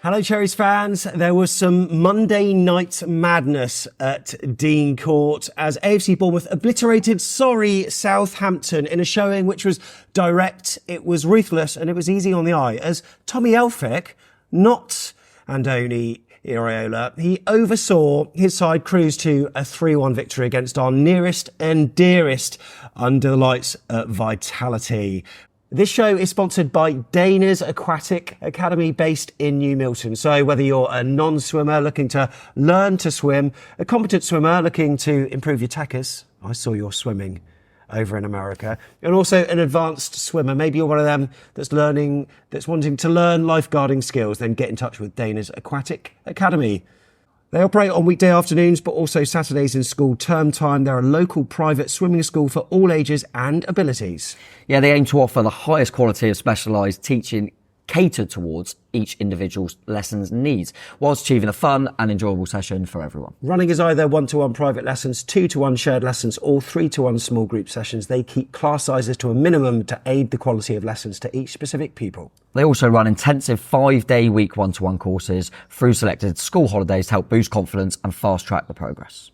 Hello, Cherries fans. There was some Monday night madness at Dean Court as AFC Bournemouth obliterated Southampton in a showing which was direct, it was ruthless, and it was easy on the eye. As Tommy Elphick, not Andoni Iraola, he oversaw his side cruise to a 3-1 victory against our nearest and dearest under the lights at Vitality. This show is sponsored by Dana's Aquatic Academy based in New Milton. So whether you're a non-swimmer looking to learn to swim, a competent swimmer looking to improve your tackers, I saw your swimming over in America, and also an advanced swimmer, maybe you're one of them that's wanting to learn lifeguarding skills, then get in touch with Dana's Aquatic Academy. They operate on weekday afternoons, but also Saturdays in school term time. They're a local private swimming school for all ages and abilities. Yeah, they aim to offer the highest quality of specialised teaching catered towards each individual's lessons needs, whilst achieving a fun and enjoyable session for everyone. Running is either 1-to-1 private lessons, 2-to-1 shared lessons, or 3-to-1 small group sessions. They keep class sizes to a minimum to aid the quality of lessons to each specific pupil. They also run intensive 5-day-week 1-to-1 courses through selected school holidays to help boost confidence and fast-track the progress.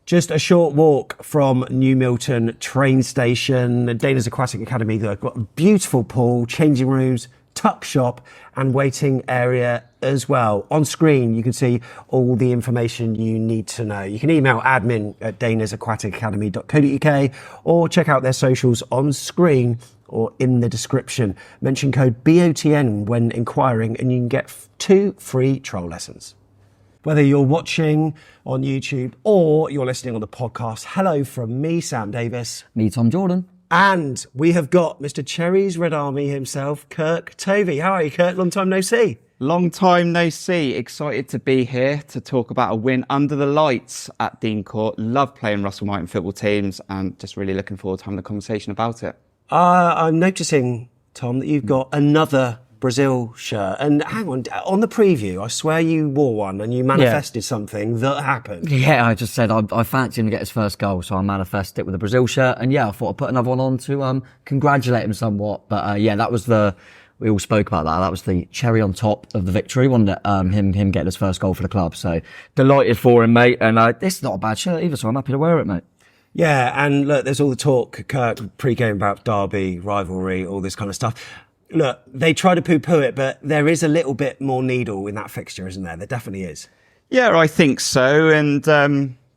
Just a short walk from New Milton train station. Dana's Aquatic Academy, they've got a beautiful pool, changing rooms, tuck shop and waiting area as well. On screen, you can see all the information you need to know. You can email admin@danasaquaticacademy.co.uk or check out their socials on screen or in the description. Mention code BOTN when inquiring and you can get 2 free trial lessons. Whether you're watching on YouTube or you're listening on the podcast, hello from me, Sam Davis. Me, Tom Jordan. And we have got Mr. Cherries Red Army himself, Kirk Tovey. How are you, Kirk? Long time no see. Long time no see. Excited to be here to talk about a win under the lights at Dean Court. Love playing Russell Martin football teams and just really looking forward to having a conversation about it. I'm noticing, Tom, that you've got another Brazil shirt. And hang on the preview, I swear you wore one and you manifested something that happened. Yeah, I just said I fancied him to get his first goal, so I manifested it with a Brazil shirt. And yeah, I thought I'd put another one on to congratulate him somewhat. But yeah, that was we all spoke about that. That was the cherry on top of the victory, wasn't it? Him getting his first goal for the club. So delighted for him, mate. And it's not a bad shirt either, so I'm happy to wear it, mate. Yeah, and look, there's all the talk, Kirk, pre-game about derby, rivalry, all this kind of stuff. Look, they try to poo-poo it, but there is a little bit more needle in that fixture, isn't there? There definitely is. Yeah, I think so. And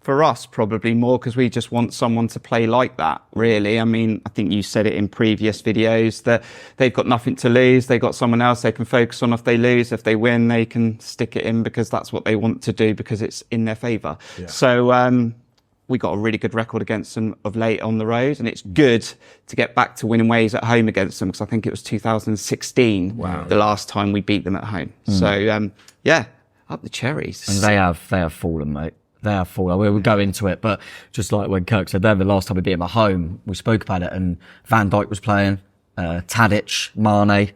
for us, probably more because we just want someone to play like that, really. I mean, I think you said it in previous videos that they've got nothing to lose. They've got someone else they can focus on if they lose. If they win, they can stick it in because that's what they want to do because it's in their favour. Yeah. So we got a really good record against them of late on the road, and it's good to get back to winning ways at home against them because I think it was 2016, the last time we beat them at home. So yeah, up the Cherries. And they have fallen, mate. They have fallen. We'll go into it, but just like when Kirk said, they're the last time we beat them at home. We spoke about it, and Van Dijk was playing, Tadic, Mane,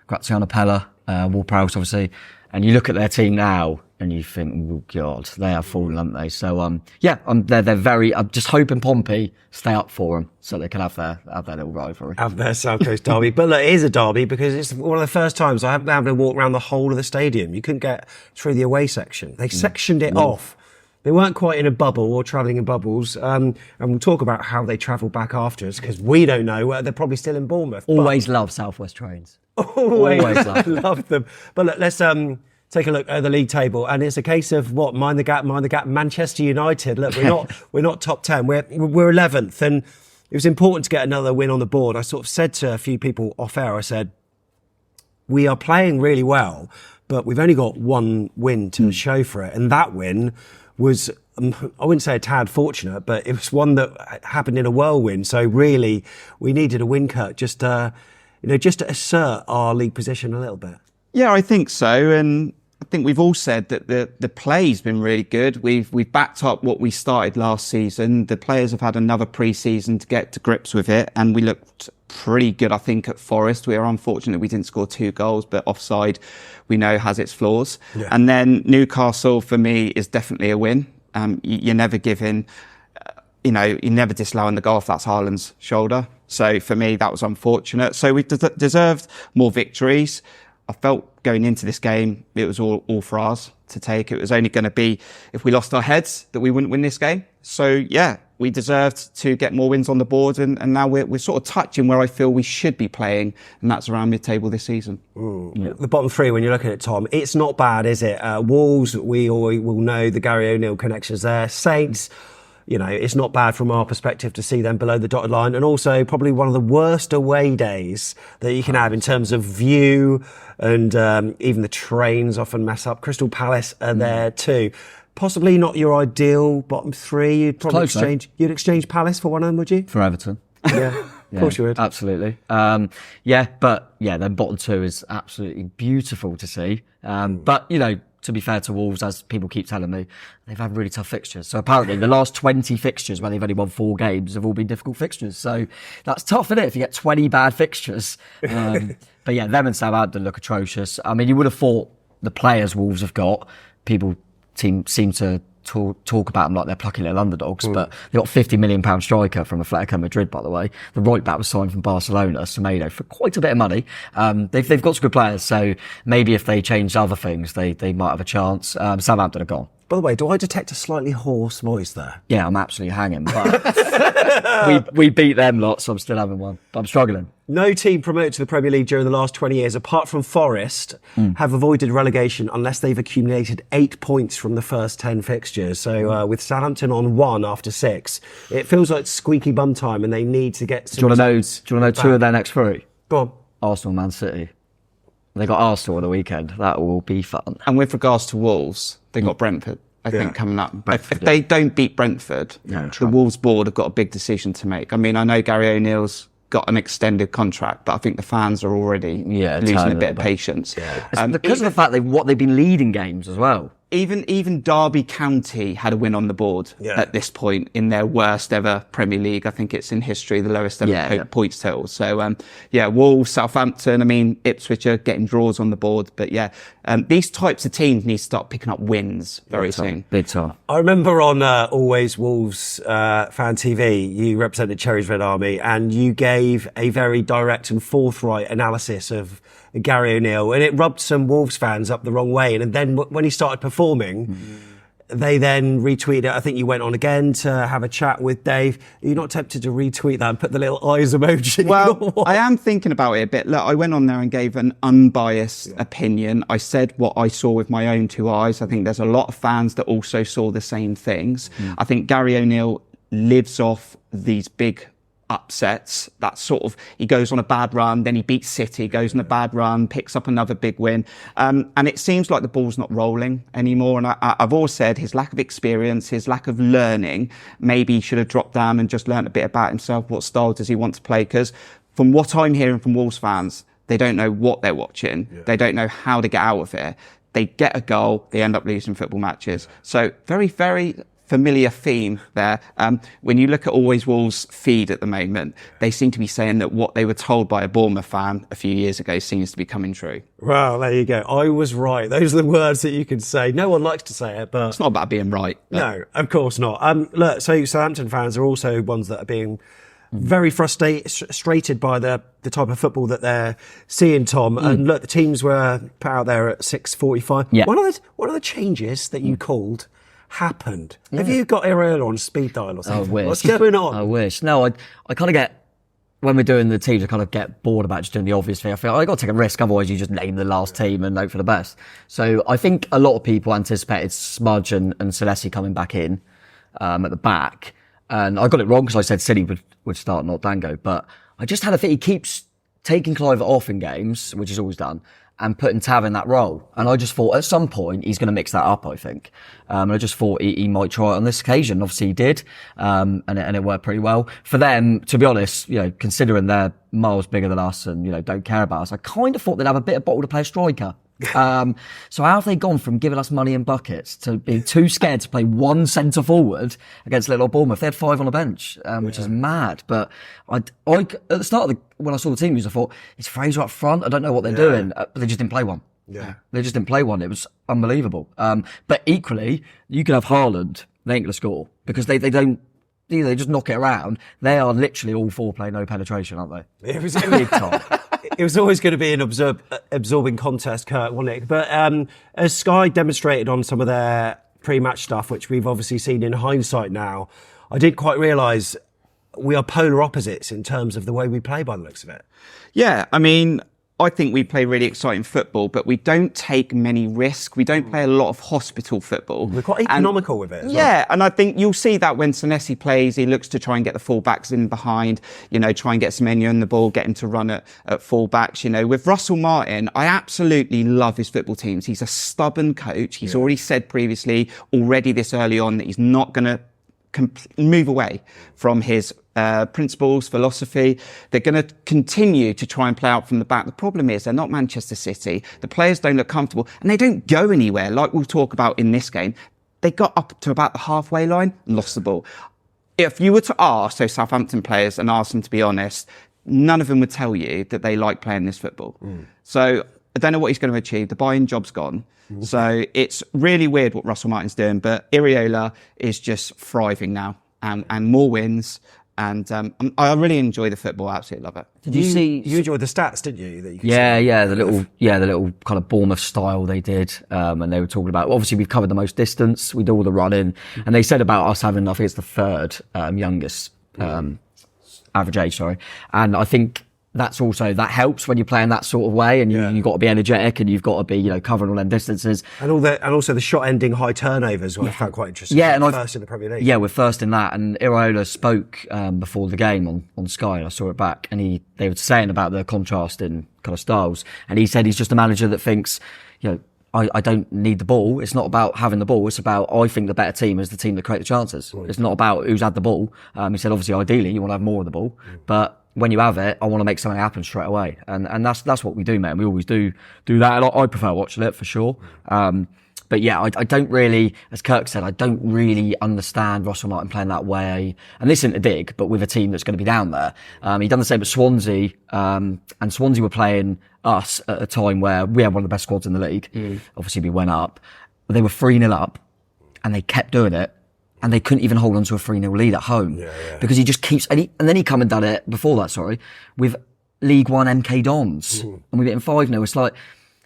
Graziano Pella, Ward-Prowse, obviously. And you look at their team now, and you think, oh God, they have fallen, haven't they? So, yeah, they're very, I'm just hoping Pompey stay up for them so they can have their little rivalry. Have their South Coast derby. But look, it is a derby because it's one of the first times I haven't been able to walk around the whole of the stadium. You couldn't get through the away section. They sectioned it off. They weren't quite in a bubble or travelling in bubbles. And we'll talk about how they travelled back after us because we don't know. They're probably still in Bournemouth. Always love South West trains. Always love them. But look, let's take a look at the league table, and it's a case of what mind the gap. Manchester United. Look, we're not top 10. We're 11th, and it was important to get another win on the board. I sort of said to a few people off air, I said, we are playing really well, but we've only got one win to show for it, and that win was, I wouldn't say a tad fortunate, but it was one that happened in a whirlwind. So really, we needed a win, Kirk, just to assert our league position a little bit. Yeah, I think so. And I think we've all said that the play's been really good. We've backed up what we started last season. The players have had another pre-season to get to grips with it, and we looked pretty good, I think, at Forest. We are unfortunate we didn't score 2 goals, but offside, we know, has its flaws. Yeah. And then Newcastle, for me, is definitely a win. You're never giving, you're never disallowing the goal if that's Haaland's shoulder. So for me, that was unfortunate. So we deserved more victories. I felt going into this game, it was all for ours to take. It was only going to be if we lost our heads that we wouldn't win this game. So yeah, we deserved to get more wins on the board, and now we're sort of touching where I feel we should be playing, and that's around mid-table this season. Yeah. The bottom three, when you're looking at Tom, it's not bad, is it? Wolves, we all will know the Gary O'Neill connections there. Saints, you know, it's not bad from our perspective to see them below the dotted line, and also probably one of the worst away days that you can have in terms of view, and even the trains often mess up. Crystal Palace are there too. Possibly not your ideal bottom three. You'd probably exchange Palace for one of them, would you? For Everton. Yeah, of course you would. Absolutely. Then bottom two is absolutely beautiful to see. But, you know, to be fair to Wolves, as people keep telling me, they've had really tough fixtures. So apparently the last 20 fixtures where they've only won 4 games have all been difficult fixtures. So that's tough, isn't it, if you get 20 bad fixtures? But yeah, them and Southampton look atrocious. I mean, you would have thought the players Wolves have got, people seem to talk about them like they're plucky little underdogs, but they got £50 million striker from Atletico Madrid, by the way. The right back was signed from Barcelona, Semenyo, for quite a bit of money. They've got some good players, so maybe if they change other things, they might have a chance. Southampton are gone. By the way, do I detect a slightly hoarse voice there? Yeah, I'm absolutely hanging, but we beat them lot, so I'm still having one. But I'm struggling. No team promoted to the Premier League during the last 20 years, apart from Forest, have avoided relegation unless they've accumulated 8 points from the first 10 fixtures. So with Southampton on 1 after 6, it feels like squeaky bum time, and they need to get some... Do you want to know 2 of their next 3? Go on. Arsenal, Man City. They got Arsenal on the weekend. That will be fun. And with regards to Wolves, they got Brentford, I think, coming up. If they don't beat Brentford, the Wolves board have got a big decision to make. I mean, I know Gary O'Neill's got an extended contract, but I think the fans are already losing a bit of patience. Yeah. Because of the fact they've been leading games as well. Even Derby County had a win on the board at this point in their worst ever Premier League. I think it's in history, the lowest ever points total. So, Wolves, Southampton, I mean, Ipswich are getting draws on the board. But these types of teams need to start picking up wins very soon. Big time. I remember on Always Wolves Fan TV, you represented Cherries Red Army, and you gave a very direct and forthright analysis of Gary O'Neill, and it rubbed some Wolves fans up the wrong way. And then when he started performing, they then retweeted it. I think you went on again to have a chat with Dave. Are you not tempted to retweet that and put the little eyes emoji? Well, I am thinking about it a bit. Look, I went on there and gave an unbiased opinion. I said what I saw with my own 2 eyes. I think there's a lot of fans that also saw the same things. I think Gary O'Neill lives off these big upsets. That sort of, he goes on a bad run, then he beats City, goes on a bad run, picks up another big win. And it seems like the ball's not rolling anymore. And I've always said his lack of experience, his lack of learning, maybe he should have dropped down and just learned a bit about himself. What style does he want to play? Because from what I'm hearing from Wolves fans, they don't know what they're watching. They don't know how to get out of it. They get a goal, they end up losing football matches. So very, very familiar theme there. When you look at Always Wolves feed at the moment, they seem to be saying that what they were told by a Bournemouth fan a few years ago seems to be coming true. Well, there you go. I was right. Those are the words that you can say. No one likes to say it, but... It's not about being right. No, of course not. Look, so Southampton fans are also ones that are being very frustrated by the type of football that they're seeing, Tom. And look, the teams were put out there at 6:45. Yeah. One of the changes that you called happened. Have you got Iraola on speed dial or something? I wish. What's going on? I wish. No, I kind of get, when we're doing the teams, I kind of get bored about just doing the obvious thing. I feel I got to take a risk, otherwise you just name the last team and hope for the best. So I think a lot of people anticipated Smudge and Celesi coming back in at the back. And I got it wrong because I said City would start, not Dango. But I just had a think he keeps taking Clive off in games, which he's always done, and putting Tav in that role. And I just thought at some point he's going to mix that up, I think. And I just thought he might try it on this occasion. Obviously he did. And it worked pretty well. For them, to be honest, considering they're miles bigger than us and, don't care about us, I kind of thought they'd have a bit of bottle to play a striker. So how have they gone from giving us money in buckets to being too scared to play one centre forward against little Bournemouth? They had 5 on the bench, which is mad. But I at the start when I saw the team, I thought, is Fraser up front? I don't know what they're doing. But they just didn't play one. Yeah. They just didn't play one. It was unbelievable. But equally, you could have Haaland, they ain't going to score because they don't. They just knock it around. They are literally all 4 play no penetration, aren't they? It was big time. it was always going to be an absorbing contest, Kirk, wasn't it? But as Sky demonstrated on some of their pre-match stuff, which we've obviously seen in hindsight now, I didn't quite realise we are polar opposites in terms of the way we play by the looks of it. Yeah, I mean, I think we play really exciting football, but we don't take many risks. We don't play a lot of hospital football. We're quite economical with it as well. And I think you'll see that when Senesi plays, he looks to try and get the fullbacks in behind, try and get Semenyo on the ball, get him to run at fullbacks. With Russell Martin, I absolutely love his football teams. He's a stubborn coach. He's already said previously, already this early on, that he's not going to move away from his principles, philosophy. They're going to continue to try and play out from the back. The problem is they're not Manchester City. The players don't look comfortable and they don't go anywhere. Like we'll talk about in this game, they got up to about the halfway line and lost the ball. If you were to ask those Southampton players and ask them to be honest, none of them would tell you that they like playing this football. So I don't know what he's going to achieve. The buy-in job's gone. So it's really weird what Russell Martin's doing, but Iraola is just thriving now and more wins. And I really enjoy the football. I absolutely love it. Did you see? You enjoyed the stats, didn't you? That you the little kind of Bournemouth style they did, and they were talking about. Obviously, we've covered the most distance. We do all the running, and they said about us having, I think it's the third youngest average age. Sorry, and I think that helps when you're playing that sort of way, and you've got to be energetic and you've got to be, covering all them distances. And also the shot ending high turnovers, I found quite interesting. Yeah, and first in the Premier League. Yeah, we're first in that. And Iraola spoke before the game on Sky, and I saw it back, and they were saying about the contrast in kind of styles, and he said he's just a manager that thinks, I don't need the ball. It's not about having the ball. It's about, I think the better team is the team that create the chances. It's not about who's had the ball. He said, obviously, ideally, you want to have more of the ball, but when you have it, I want to make something happen straight away. And that's what we do, man. We always do that. And I prefer watching it for sure. But yeah, I don't really, as Kirk said, I don't really understand Russell Martin playing that way. And this isn't a dig, but with a team that's going to be down there. He done the same at Swansea, and Swansea were playing us at a time where we had one of the best squads in the league. Obviously we went up, but they were 3-0 up and they kept doing it. And they couldn't even hold on to a 3-0 lead at home. Because he just keeps, and then he come and done it before that, with League One MK Dons. And we beat him 5-0. It's like,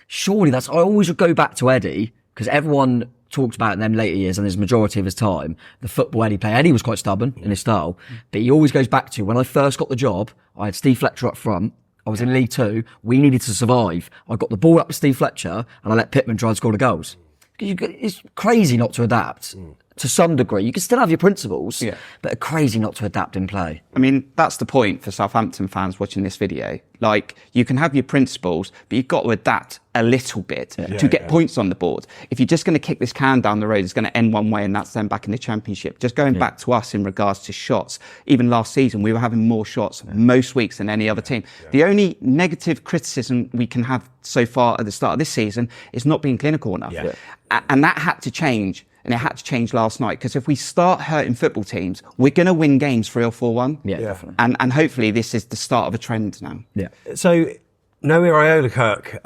surely I always would go back to Eddie, because everyone talks about in them later years and his majority of his time, the football Eddie played. Eddie was quite stubborn in his style, but he always goes back to, when I first got the job, I had Steve Fletcher up front. I was in League Two. We needed to survive. I got the ball up to Steve Fletcher and I let Pittman try and score the goals. It's crazy not to adapt. To some degree, you can still have your principles, but are crazy not to adapt in play. I mean, that's the point for Southampton fans watching this video. Like, you can have your principles, but you've got to adapt a little bit to get points on the board. If you're just going to kick this can down the road, it's going to end one way, and that's then back in the Championship. Just going back to us in regards to shots, even last season, we were having more shots most weeks than any other team. The only negative criticism we can have so far at the start of this season is not being clinical enough. And that had to change. And it had to change last night, because if we start hurting football teams, we're going to win games 3 or 4-1. Yeah, definitely. And hopefully this is the start of a trend now. Yeah. So, no Iraola, Kirk.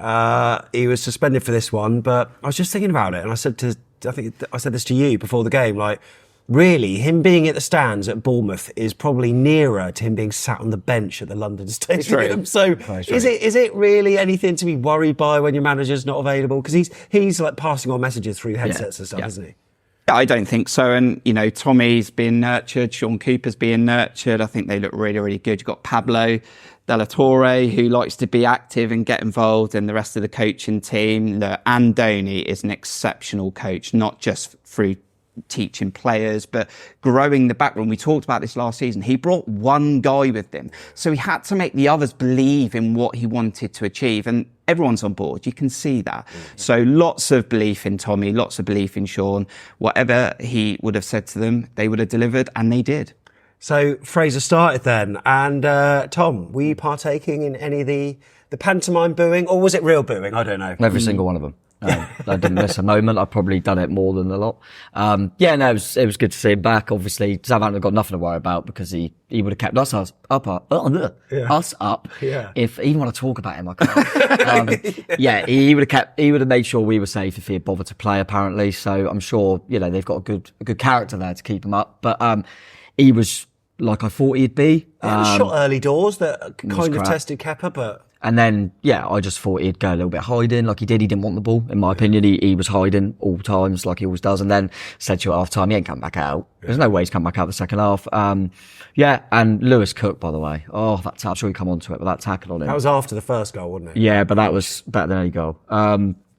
He was suspended for this one, but I was just thinking about it, and I said this to you before the game, like, really, him being at the stands at Bournemouth is probably nearer to him being sat on the bench at the London Stadium. So is it really anything to be worried by when your manager's not available? Because he's like passing on messages through headsets and stuff, isn't he? I don't think so. And, Tommy's being nurtured. Sean Cooper's being nurtured. I think they look really, really good. You've got Pablo Della Torre, who likes to be active and get involved, and the rest of the coaching team. Andoni is an exceptional coach, not just through teaching players, but growing the backroom. We talked about this last season. He brought one guy with him. So he had to make the others believe in what he wanted to achieve. And everyone's on board. You can see that. So lots of belief in Tommy, lots of belief in Sean. Whatever he would have said to them, they would have delivered, and they did. So Fraser started then. And Tom, were you partaking in any of the pantomime booing, or was it real booing? I don't know. Every single one of them. I didn't miss a moment. I've probably done it more than a lot. It was good to see him back. Obviously, Southampton got nothing to worry about, because he would have kept us up. If even when I talk about him, I can't. He would have made sure we were safe if he had bothered to play, apparently. So I'm sure, they've got a good character there to keep him up. But, he was like I thought he'd be. Shot early doors that kind of tested Kepa, but And then, yeah, I just thought he'd go a little bit hiding like he did. He didn't want the ball, in my opinion. He was hiding all times like he always does. And then said to you at half time, he ain't come back out. There's no way he's come back out the second half. Yeah, and Lewis Cook, by the way. Oh, that tackle, I'm sure we come on to it, but that tackle on him. That was after the first goal, wasn't it? Yeah, but that was better than any goal.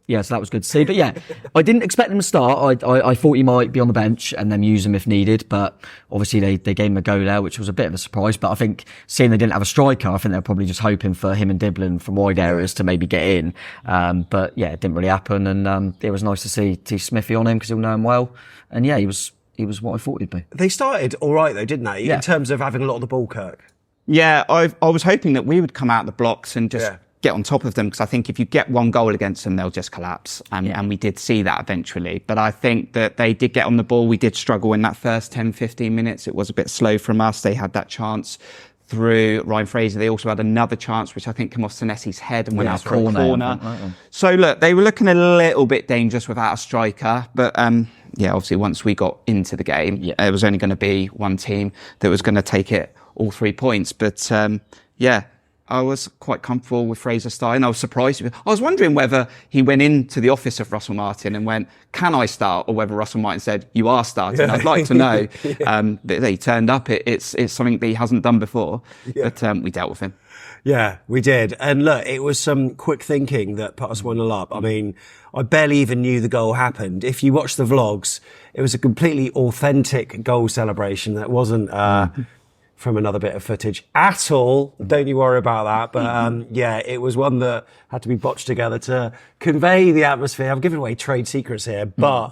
Yeah, so that was good to see. But yeah, I didn't expect him to start. I thought he might be on the bench and then use him if needed. But obviously they gave him a go there, which was a bit of a surprise. But I think seeing they didn't have a striker, I think they're probably just hoping for him and Diblin from wide areas to maybe get in. But yeah, it didn't really happen. And it was nice to see Smithy on him because he'll know him well. And yeah, he was what I thought he'd be. They started all right though, didn't they? Yeah. In terms of having a lot of the ball, Kirk. Yeah, I was hoping that we would come out the blocks and just get on top of them, because I think if you get one goal against them, they'll just collapse. And we did see that eventually. But I think that they did get on the ball. We did struggle in that first 10, 15 minutes. It was a bit slow from us. They had that chance through Ryan Fraser. They also had another chance, which I think came off Senesi's head and went out for a corner. So look, they were looking a little bit dangerous without a striker. But yeah, obviously once we got into the game, it was only going to be one team that was going to take it all 3 points. But yeah, I was quite comfortable with Fraser starting. I was surprised. I was wondering whether he went into the office of Russell Martin and went, "Can I start?" or whether Russell Martin said, "You are starting." Yeah. I'd like to know. That he turned up. It's something that he hasn't done before. But we dealt with him. Yeah, we did. And look, it was some quick thinking that put us 1-0 up. I mean, I barely even knew the goal happened. If you watch the vlogs, it was a completely authentic goal celebration that wasn't from another bit of footage at all. Don't you worry about that. But yeah, it was one that had to be botched together to convey the atmosphere. I'm giving away trade secrets here, but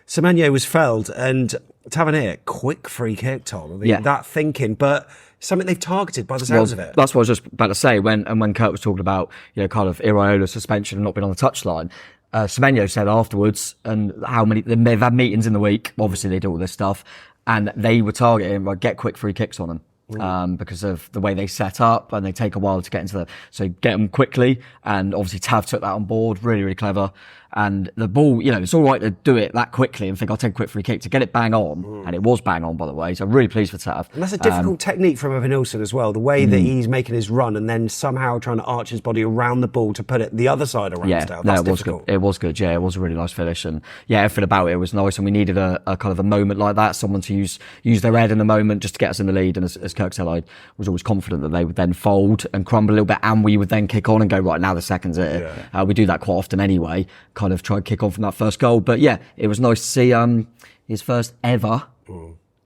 Semenyo was felled, and Tavernier, quick free kick, Tom. I mean, that thinking, but something they've targeted by the sounds of it. That's what I was just about to say. When Kurt was talking about, kind of Iraola suspension and not being on the touchline, Semenyo said afterwards, and how many they've had meetings in the week. Obviously, they do all this stuff, and they were targeting get quick free kicks on them. Because of the way they set up, and they take a while to get into so get them quickly. And obviously Tav took that on board, really, really clever. And the ball, it's all right to do it that quickly and think I'll take a quick free kick, to get it bang on. And it was bang on, by the way. So I'm really pleased for Tav. And that's a difficult technique from Evanilson as well. The way that he's making his run and then somehow trying to arch his body around the ball to put it the other side around. That's it was good. It was good. Yeah, it was a really nice finish. And yeah, everything about it was nice. And we needed a kind of a moment like that, someone to use their head in the moment just to get us in the lead. And as Kirk said, I was always confident that they would then fold and crumble a little bit, and we would then kick on and go, right, now the second's here. We do that quite often anyway, kind of try and kick on from that first goal. But yeah, it was nice to see his first ever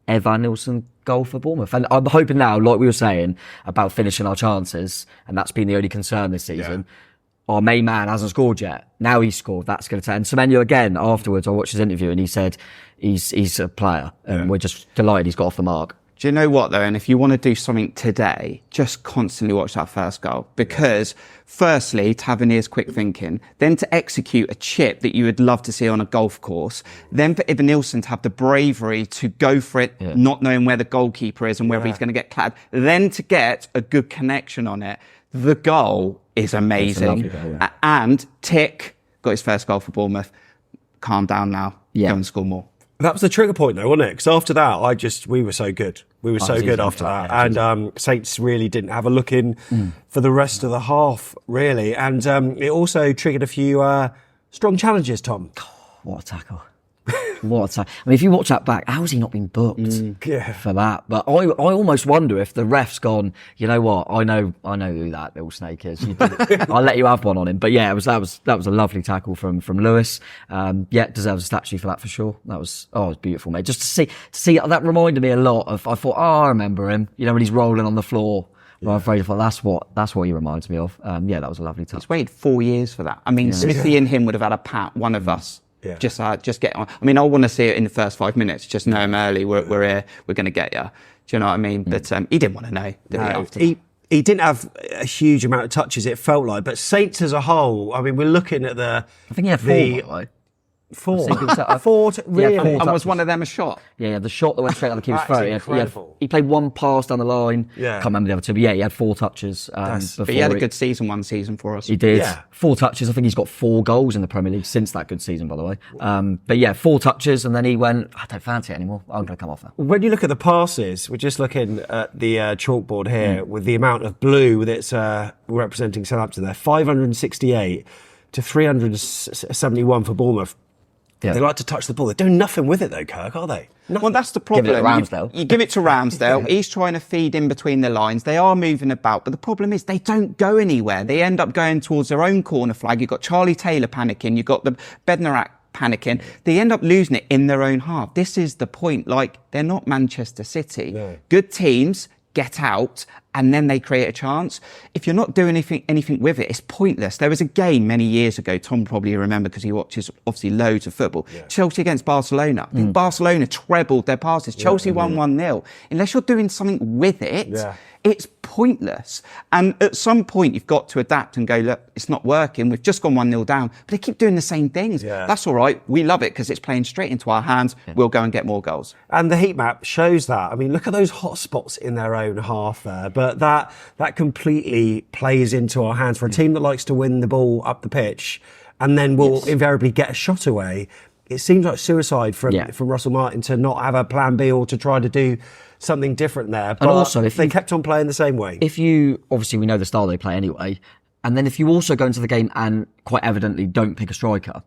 Evanilson goal for Bournemouth. And I'm hoping now, like we were saying, about finishing our chances, and that's been the only concern this season. Our main man hasn't scored yet. Now he's scored. That's going to turn. Semenyo again, afterwards, I watched his interview and he said he's a player, and we're just delighted he's got off the mark. Do you know what though? And if you want to do something today, just constantly watch that first goal, because firstly, Tavernier's quick thinking, then to execute a chip that you would love to see on a golf course, then for Evanilson to have the bravery to go for it, not knowing where the goalkeeper is and whether he's going to get clattered, then to get a good connection on it. The goal is amazing. Goal, and Tick got his first goal for Bournemouth. Calm down now. Go and score more. That was the trigger point though, wasn't it? Because after that, we were so good. We were so good after that. And Saints really didn't have a look in for the rest of the half, really. And it also triggered a few strong challenges, Tom. What a tackle. What a tackle. I mean, if you watch that back, how has he not been booked for that? But I almost wonder if the ref's gone, you know what, I know who that little snake is. I'll let you have one on him. But yeah, that was a lovely tackle from Lewis. Deserves a statue for that for sure. That was, it was beautiful, mate. Just to see that reminded me a lot of, I thought, I remember him, when he's rolling on the floor. Ryan Fraser, that's what he reminds me of. That was a lovely tackle. He's waited 4 years for that. I mean, Smithy and him would have had a pat, one of us. Just get on. I mean, I want to see it in the first 5 minutes. Just know him early. We're here. We're going to get you. Do you know what I mean? But he didn't want to know. He didn't have a huge amount of touches, it felt like. But Saints as a whole, I mean, we're looking at I think he had 4, by the way. Four. think it was that- Four. Really? four And was touches. one of them a shot? Yeah, the shot that went straight on the keeper's That's throat. incredible. He played one pass down the line. Yeah. Can't remember the other two, but yeah, he had 4 touches. But he had a good season one season for us. He did. Yeah. 4 touches. I think he's got 4 goals in the Premier League since that good season, by the way. But yeah, 4 touches, and then he went, I don't fancy it anymore. I'm going to come off now. When you look at the passes, we're just looking at the chalkboard here with the amount of blue with its representing Southampton there, 568 to 371 for Bournemouth. Yeah. They like to touch the ball. They're doing nothing with it though, Kirk, are they? Well, that's the Give problem. it to Ramsdale. You give it to Ramsdale. He's trying to feed in between the lines. They are moving about, but the problem is they don't go anywhere. They end up going towards their own corner flag. You've got Charlie Taylor panicking. You've got the Bednarak panicking. They end up losing it in their own half. This is the point. Like, they're not Manchester City. No. Good teams get out and then they create a chance. If you're not doing anything with it, it's pointless. There was a game many years ago, Tom probably remember because he watches obviously loads of football, Chelsea against Barcelona. I think Barcelona trebled their passes. Chelsea won 1-0. Unless you're doing something with it, it's pointless. And at some point, you've got to adapt and go, look, it's not working. We've just gone 1-0 down. But they keep doing the same things. Yeah. That's all right. We love it because it's playing straight into our hands. We'll go and get more goals. And the heat map shows that. I mean, look at those hot spots in their own half there. But that completely plays into our hands for a team that likes to win the ball up the pitch and then will invariably get a shot away. It seems like suicide from Russell Martin to not have a plan B or to try to do something different there. But And also, if they you- kept on playing the same way. If you, obviously we know the style they play anyway, and then if you also go into the game and quite evidently don't pick a striker,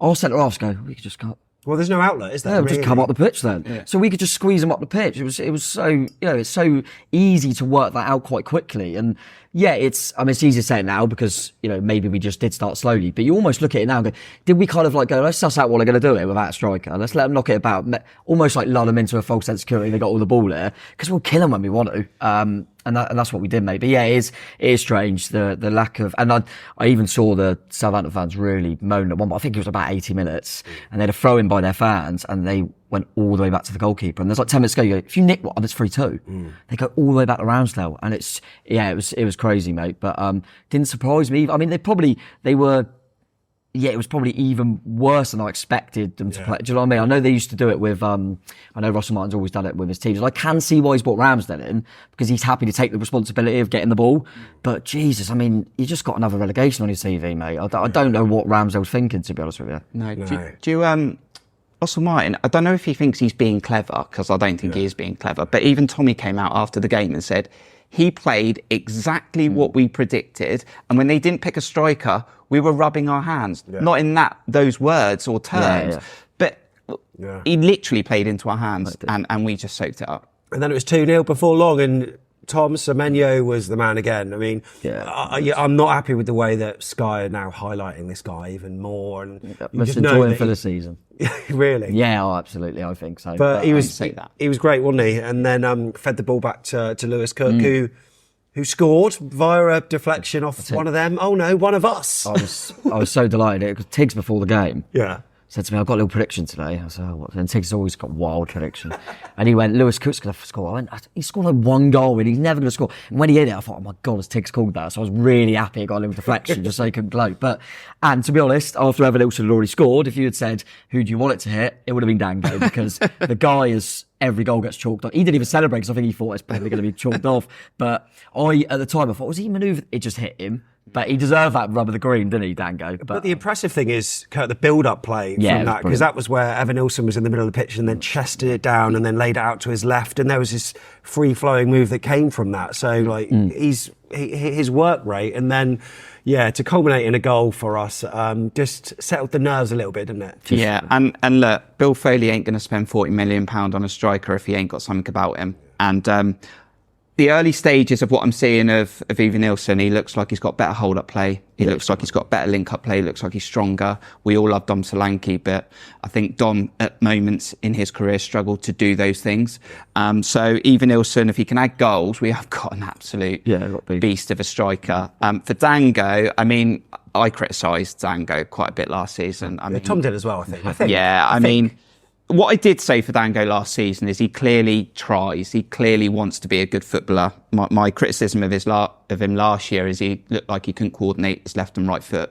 our centre-halves go, we could just go, Well, there's no outlet, is there? yeah, just come up the pitch then. So we could just squeeze them up the pitch. It was so, it's so easy to work that out quite quickly. And yeah, it's easy to say it now because, maybe we just did start slowly, but you almost look at it now and go, did we kind of like go, let's suss out what they're going to do here without a striker. Let's let them knock it about, almost like lull them into a false sense of security. They got all the ball there because we'll kill them when we want to. And that's what we did, mate. But yeah, it is strange, the lack of, and I even saw the Southampton fans really moan at one point. I think it was about 80 minutes and they had a throw in by their fans and they went all the way back to the goalkeeper. And there's like 10 minutes ago, you go, if you nick one, it's 3-2. They go all the way back to Ramsdale. And it was crazy, mate. But, didn't surprise me. I mean, it was probably even worse than I expected them to play. Do you know what I mean? I know they used to do it with, I know Russell Martin's always done it with his teams. And I can see why he's brought Ramsdale in because he's happy to take the responsibility of getting the ball. But Jesus, I mean, you just got another relegation on your CV, mate. I don't know what Ramsdale's thinking, to be honest with you. No. Do you, Russell Martin, I don't know if he thinks he's being clever, because I don't think he is being clever, but even Tommy came out after the game and said he played exactly what we predicted, and when they didn't pick a striker, we were rubbing our hands. Not in those words or terms, but he literally played into our hands, and we just soaked it up. And then it was 2-0 before long, and Tom Semenyo was the man again. I mean, I'm not happy with the way that Sky are now highlighting this guy even more. And you Must just know enjoy him that for the season. Really? Yeah, absolutely. I think so. But he was great, wasn't he? And then fed the ball back to Lewis Kirk, who scored via a deflection off one of them. Oh no, one of us. I was so delighted. It was Tiggs before the game. Yeah. Said to me, I've got a little prediction today. I said, oh, what? And Tiggs has always got wild prediction. And he went, Lewis Cook's going to score. I went, he scored like 1 goal and he's never going to score. And when he hit it, I thought, oh my God, has Tiggs called that? So I was really happy it got a little deflection just so he couldn't gloat. And to be honest, after Evanilson had already scored, if you had said, who do you want it to hit? It would have been Dango because the guy is, every goal gets chalked off. He didn't even celebrate because I think he thought it's probably going to be chalked off. But at the time, I thought, was he manoeuvred? It just hit him. But he deserved that rub of the green, didn't he, Dango? But the impressive thing is, Kurt, the build-up play from that, because that was where Evanilson was in the middle of the pitch and then chested it down and then laid it out to his left, and there was this free-flowing move that came from that. So, like, his work rate, and then, to culminate in a goal for us, just settled the nerves a little bit, didn't it? And look, Bill Foley ain't going to spend £40 million on a striker if he ain't got something about him. And the early stages of what I'm seeing of Evanilson, he looks like he's got better hold-up play. He looks like he's got better link-up play. He looks like he's stronger. We all love Dom Solanke, but I think Dom, at moments in his career, struggled to do those things. So Evanilson, if he can add goals, we have got an absolute beast of a striker. For Dango, I mean, I criticised Dango quite a bit last season. I mean, Tom did as well, I think. I mean, what I did say for Dango last season is he clearly tries. He clearly wants to be a good footballer. my criticism of him last year is he looked like he couldn't coordinate his left and right foot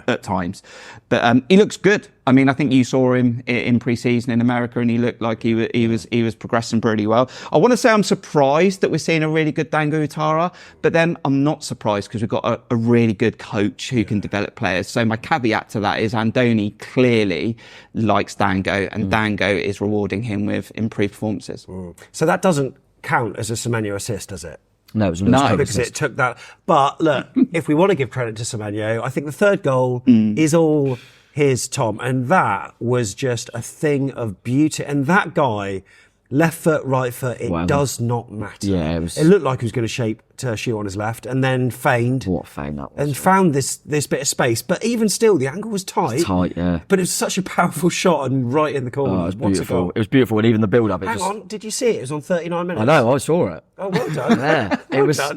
at times. But he looks good. I mean, I think you saw him in pre-season in America, and he looked like he was progressing pretty well. I want to say I'm surprised that we're seeing a really good Dango Ouattara, but then I'm not surprised because we've got a really good coach who can develop players. So my caveat to that is Andoni clearly likes Dango, and Dango is rewarding him with improved performances. So that doesn't count as a Semenyo assist, does it? No, it was No, because it took that. But look, if we want to give credit to Semenyo, I think the third goal is all his, Tom. And that was just a thing of beauty. And that guy, left foot, right foot, it does not matter. Yeah, it looked like he was going to shoot on his left and then feigned. What a feign that was. And found this bit of space. But even still, the angle was tight. Tight, yeah. But it was such a powerful shot and right in the corner. Oh, it was beautiful. It was beautiful. And even the build-up. Hang on, did you see it? It was on 39 minutes. I know, I saw it. Oh, well done. Yeah,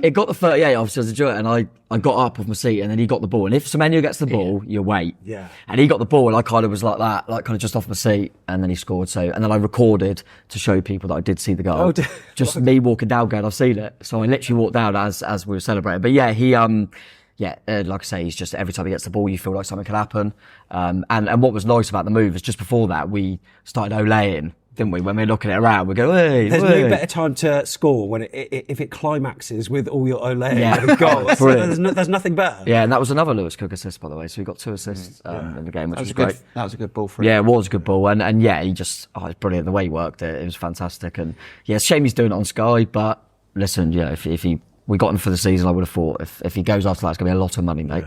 it got the 38 obviously as a joy, and I got up off my seat, and then he got the ball. And if Semenyo gets the ball, you wait. Yeah. And he got the ball, and I kind of was like that, like kind of just off my seat, and then he scored. So, and then I recorded to show people that I did see the goal. Oh, just me walking down, going, I've seen it. So I literally walked down as we were celebrating. But yeah, he like I say, he's just every time he gets the ball, you feel like something could happen. And what was nice about the move is just before that we started olaying, didn't we? When we're looking it around, we go, hey, there's no better time to score when if it climaxes with all your Olé with a goal. There's nothing better. Yeah, and that was another Lewis Cook assist, by the way. So he got 2 assists in the game, which was great. That was a good ball for him. Yeah, it was a good ball, and yeah, he just it's brilliant the way he worked it. It was fantastic, and yeah, it's a shame he's doing it on Sky. But listen, yeah, if we got him for the season, I would have thought if he goes after that, it's going to be a lot of money, mate.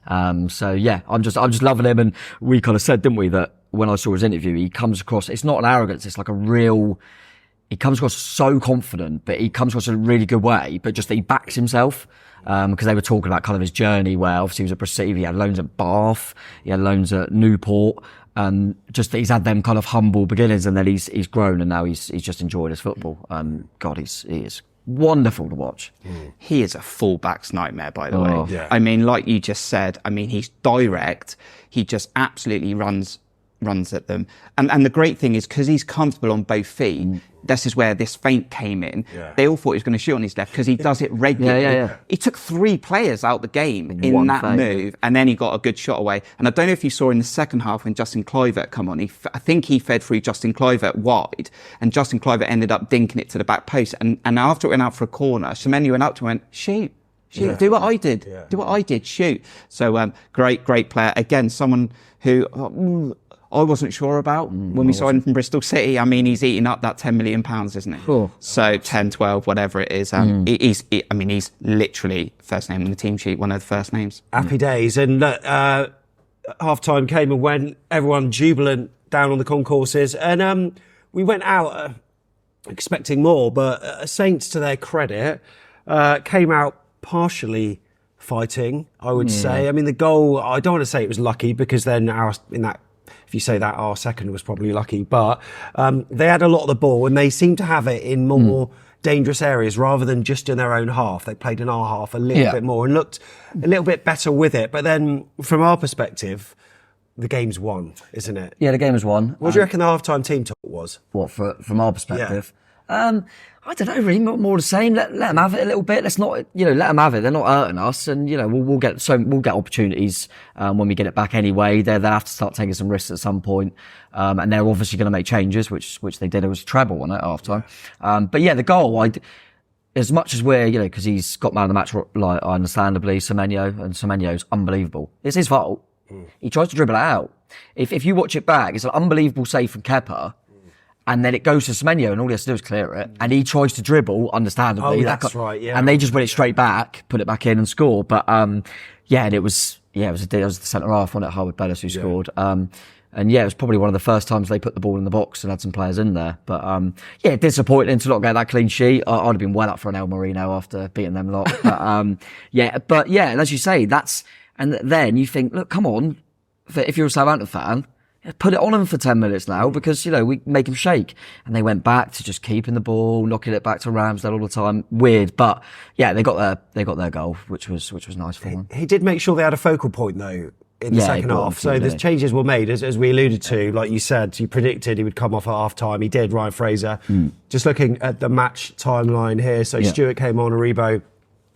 Yeah. So yeah, I'm just loving him, and we kind of said, didn't we, that when I saw his interview, he comes across, it's not an arrogance, it's like he comes across so confident, but he comes across in a really good way, but just that he backs himself. Because they were talking about kind of his journey where obviously he was at Prestige, he had loans at Bath, he had loans at Newport, just that he's had them kind of humble beginnings, and then he's grown, and now he's just enjoyed his football. God, he is wonderful to watch. He is a fullback's nightmare, by the way. Yeah. I mean, like you just said, I mean, he's direct. He just absolutely runs at them. And the great thing is, because he's comfortable on both feet, this is where this feint came in. Yeah. They all thought he was going to shoot on his left because he does it regularly. Yeah. He took 3 players out the game in that move, and then he got a good shot away. And I don't know if you saw in the second half when Justin Kluivert come on, I think he fed through Justin Kluivert wide, and Justin Kluivert ended up dinking it to the back post. And after it went out for a corner, Semenyo went up to him and went, shoot, do what I did. Yeah. Do what I did, shoot. So great player. Again, someone who I wasn't sure about when we signed him from Bristol City. I mean, he's eating up that £10 million, isn't he? Cool. So 10, 12, whatever it is. He's literally first name on the team sheet, one of the first names. Happy days. And half-time came and went, everyone jubilant down on the concourses. And we went out expecting more, but Saints, to their credit, came out partially fighting, I would say. I mean, the goal, I don't want to say it was lucky, because then if you say that, our second was probably lucky, but they had a lot of the ball, and they seemed to have it in more dangerous areas rather than just in their own half. They played in our half a little bit more and looked a little bit better with it. But then from our perspective, the game's won, isn't it? Yeah, the game was won. What do you reckon the half-time team talk was? What, from our perspective? I don't know, really, more the same. Let them have it a little bit. Let's not, let them have it. They're not hurting us, and we'll get opportunities when we get it back anyway. They'll have to start taking some risks at some point, and they're obviously going to make changes, which they did. It was a treble on it at half time. But yeah, the goal, as much as we're, because he's got man of the match, like understandably, Semenyo's unbelievable. It's his fault. He tries to dribble it out. If you watch it back, it's an unbelievable save from Kepa. And then it goes to Semenyo, and all he has to do is clear it. And he tries to dribble, understandably. Oh, that's right, yeah. And they just win it straight back, put it back in and score. But, and it was the centre half on it, Harwood Bellis, who scored. And it was probably one of the first times they put the ball in the box and had some players in there. But, disappointing to not get that clean sheet. I'd have been well up for an El Marino after beating them lot. But, and as you say, and then you think, look, come on, if you're a Southampton fan, put it on them for 10 minutes now, because, we make them shake. And they went back to just keeping the ball, knocking it back to Ramsdale all the time. Weird. But yeah, they got their goal, which was nice for them. He did make sure they had a focal point, though, in the Yeah, second he brought half. on So forward, the didn't he? changes were made, as we alluded to. Like you said, you predicted he would come off at half time. He did, Ryan Fraser. Just looking at the match timeline here. So Stewart came on, Aribo,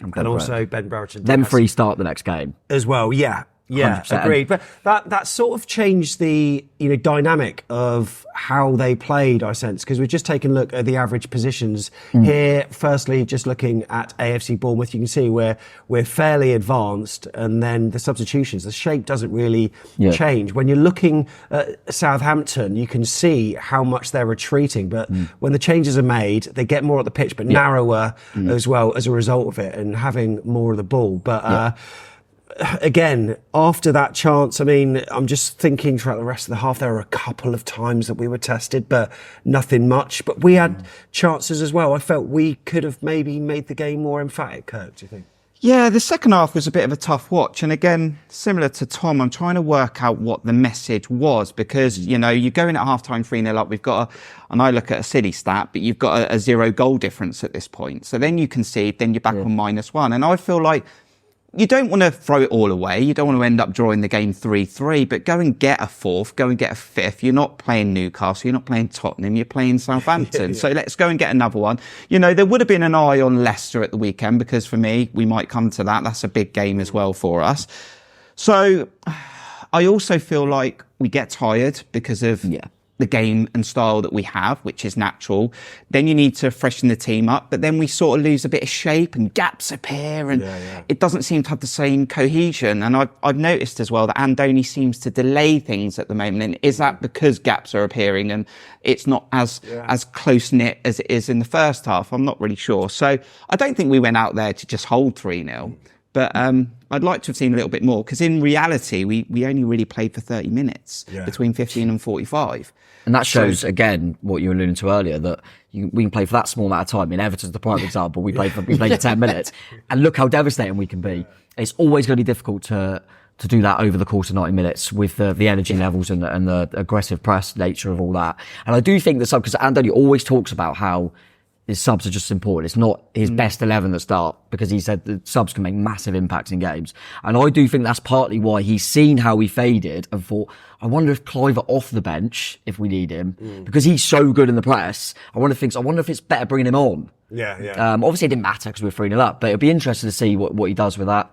and also Ben Brereton. Them three start the next game. As well, yeah. Yeah, 100%. agreed. But that sort of changed the dynamic of how they played, I sense, because we've just taken a look at the average positions here. Firstly, just looking at AFC Bournemouth, you can see we're fairly advanced, and then the substitutions, the shape doesn't really change. When you're looking at Southampton, you can see how much they're retreating, but when the changes are made, they get more at the pitch, but narrower as well as a result of it, and having more of the ball. But again, after that chance, I mean, I'm just thinking throughout the rest of the half, there were a couple of times that we were tested, but nothing much. But we had chances as well. I felt we could have maybe made the game more emphatic, Kirk, do you think? Yeah, the second half was a bit of a tough watch. And again, similar to Tom, I'm trying to work out what the message was, because, you know, you go in at halftime 3-0 up. We've got and I look at a silly stat, but you've got a 0 goal difference at this point. So then you concede, then you're back on -1. And I feel like you don't want to throw it all away. You don't want to end up drawing the game 3-3, but go and get a fourth, go and get a fifth. You're not playing Newcastle, you're not playing Tottenham, you're playing Southampton. So let's go and get another one. You know, there would have been an eye on Leicester at the weekend, because for me, we might come to that. That's a big game as well for us. So I also feel like we get tired because of the game and style that we have, which is natural. Then you need to freshen the team up, but then we sort of lose a bit of shape and gaps appear, and it doesn't seem to have the same cohesion. And I've noticed as well that Andoni seems to delay things at the moment. And is that because gaps are appearing and it's not as close-knit as it is in the first half? I'm not really sure. So I don't think we went out there to just hold 3-0. But I'd like to have seen a little bit more, because in reality, we only really played for 30 minutes, between 15 and 45. And that shows, again, what you were alluding to earlier, that we can play for that small amount of time. In Everton's the prime example. We played for 10 minutes. And look how devastating we can be. It's always going to be difficult to do that over the course of 90 minutes with the energy levels and the aggressive press nature of all that. And I do think that because Andoni always talks about how his subs are just important. It's not his best 11 that start, because he said that subs can make massive impacts in games. And I do think that's partly why he's seen how we faded and thought, I wonder if Clive are off the bench if we need him, because he's so good in the press. I wonder if it's better bringing him on. Obviously it didn't matter because we were 3-0 up, but it'll be interesting to see what he does with that.